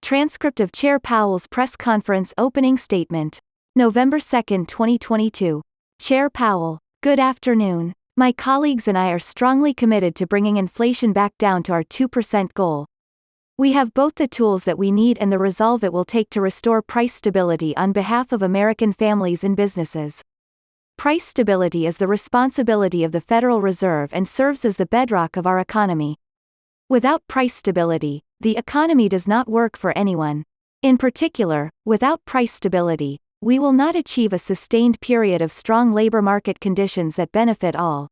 Transcript of Chair Powell's press conference opening statement. November 2, 2022. Chair Powell, good afternoon. My colleagues and I are strongly committed to bringing inflation back down to our 2% goal. We have both the tools that we need and the resolve it will take to restore price stability on behalf of American families and businesses. Price stability is the responsibility of the Federal Reserve and serves as the bedrock of our economy. Without price stability, the economy does not work for anyone. In particular, without price stability, we will not achieve a sustained period of strong labor market conditions that benefit all.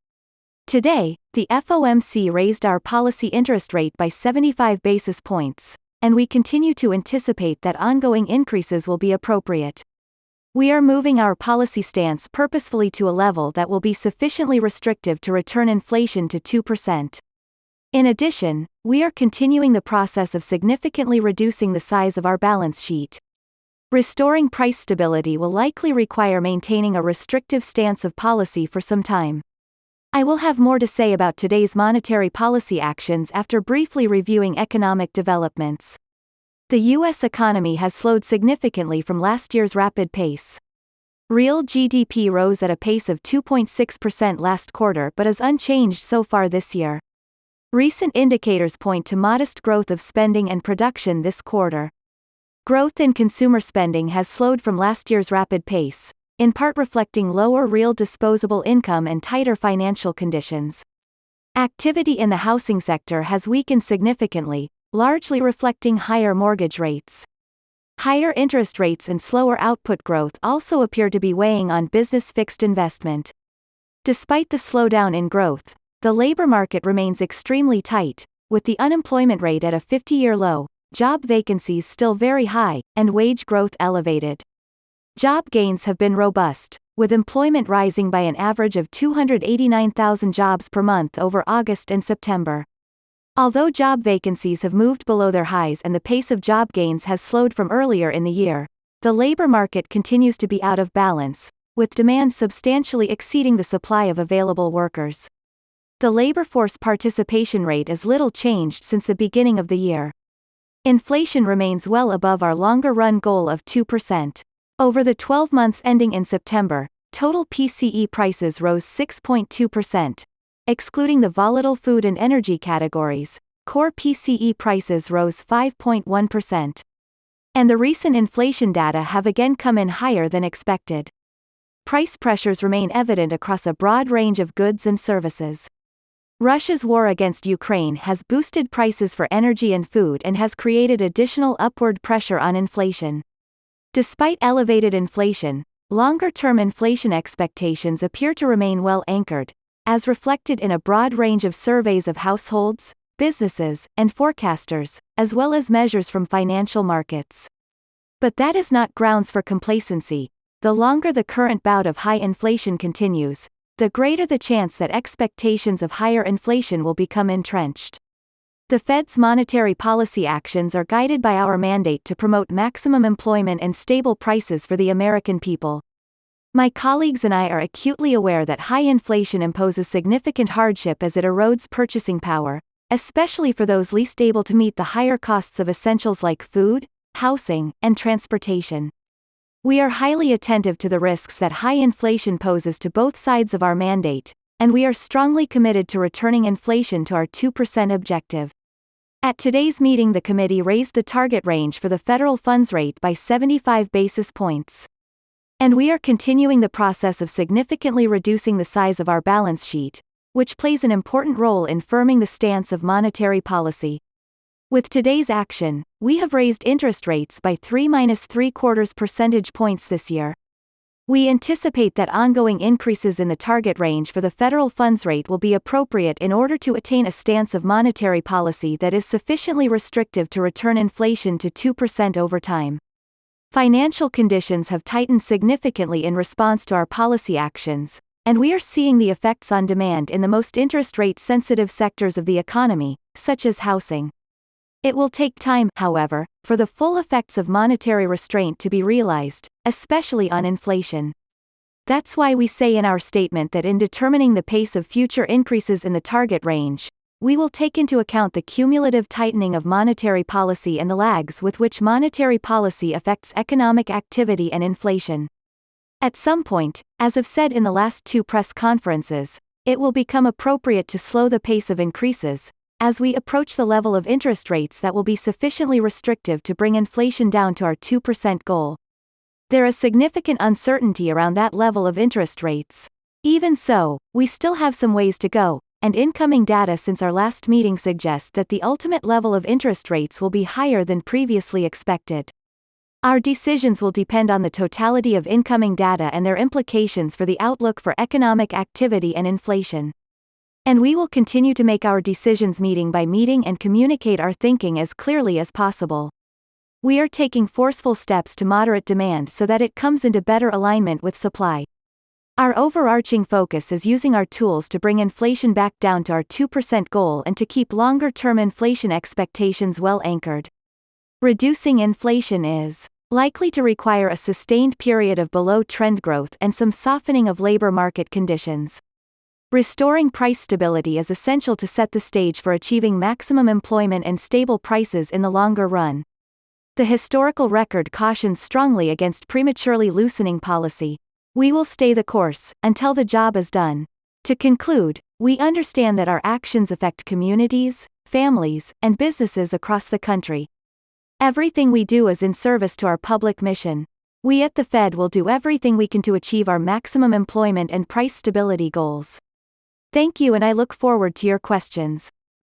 Today, the FOMC raised our policy interest rate by 75 basis points, and we continue to anticipate that ongoing increases will be appropriate. We are moving our policy stance purposefully to a level that will be sufficiently restrictive to return inflation to 2%. In addition, we are continuing the process of significantly reducing the size of our balance sheet. Restoring price stability will likely require maintaining a restrictive stance of policy for some time. I will have more to say about today's monetary policy actions after briefly reviewing economic developments. The U.S. economy has slowed significantly from last year's rapid pace. Real GDP rose at a pace of 2.6% last quarter but is unchanged so far this year. Recent indicators point to modest growth of spending and production this quarter. Growth in consumer spending has slowed from last year's rapid pace, in part reflecting lower real disposable income and tighter financial conditions. Activity in the housing sector has weakened significantly, largely reflecting higher mortgage rates. Higher interest rates and slower output growth also appear to be weighing on business fixed investment. Despite the slowdown in growth, the labor market remains extremely tight, with the unemployment rate at a 50-year low, job vacancies still very high, and wage growth elevated. Job gains have been robust, with employment rising by an average of 289,000 jobs per month over August and September. Although job vacancies have moved below their highs and the pace of job gains has slowed from earlier in the year, the labor market continues to be out of balance, with demand substantially exceeding the supply of available workers. The labor force participation rate is little changed since the beginning of the year. Inflation remains well above our longer-run goal of 2%. Over the 12 months ending in September, total PCE prices rose 6.2%. Excluding the volatile food and energy categories, core PCE prices rose 5.1%. And the recent inflation data have again come in higher than expected. Price pressures remain evident across a broad range of goods and services. Russia's war against Ukraine has boosted prices for energy and food and has created additional upward pressure on inflation. Despite elevated inflation, longer-term inflation expectations appear to remain well anchored, as reflected in a broad range of surveys of households, businesses, and forecasters, as well as measures from financial markets. But that is not grounds for complacency. The longer the current bout of high inflation continues, the greater the chance that expectations of higher inflation will become entrenched. The Fed's monetary policy actions are guided by our mandate to promote maximum employment and stable prices for the American people. My colleagues and I are acutely aware that high inflation imposes significant hardship as it erodes purchasing power, especially for those least able to meet the higher costs of essentials like food, housing, and transportation. We are highly attentive to the risks that high inflation poses to both sides of our mandate, and we are strongly committed to returning inflation to our 2% objective. At today's meeting, the committee raised the target range for the federal funds rate by 75 basis points. And we are continuing the process of significantly reducing the size of our balance sheet, which plays an important role in firming the stance of monetary policy. With today's action, we have raised interest rates by 3.75 percentage points this year. We anticipate that ongoing increases in the target range for the federal funds rate will be appropriate in order to attain a stance of monetary policy that is sufficiently restrictive to return inflation to 2% over time. Financial conditions have tightened significantly in response to our policy actions, and we are seeing the effects on demand in the most interest rate sensitive sectors of the economy, such as housing. It will take time, however, for the full effects of monetary restraint to be realized, especially on inflation. That's why we say in our statement that in determining the pace of future increases in the target range, we will take into account the cumulative tightening of monetary policy and the lags with which monetary policy affects economic activity and inflation. At some point, as I've said in the last two press conferences, it will become appropriate to slow the pace of increases, as we approach the level of interest rates that will be sufficiently restrictive to bring inflation down to our 2% goal. There is significant uncertainty around that level of interest rates. Even so, we still have some ways to go, and incoming data since our last meeting suggest that the ultimate level of interest rates will be higher than previously expected. Our decisions will depend on the totality of incoming data and their implications for the outlook for economic activity and inflation. And we will continue to make our decisions meeting by meeting and communicate our thinking as clearly as possible. We are taking forceful steps to moderate demand so that it comes into better alignment with supply. Our overarching focus is using our tools to bring inflation back down to our 2% goal and to keep longer-term inflation expectations well anchored. Reducing inflation is likely to require a sustained period of below-trend growth and some softening of labor market conditions. Restoring price stability is essential to set the stage for achieving maximum employment and stable prices in the longer run. The historical record cautions strongly against prematurely loosening policy. We will stay the course until the job is done. To conclude, we understand that our actions affect communities, families, and businesses across the country. Everything we do is in service to our public mission. We at the Fed will do everything we can to achieve our maximum employment and price stability goals. Thank you, and I look forward to your questions.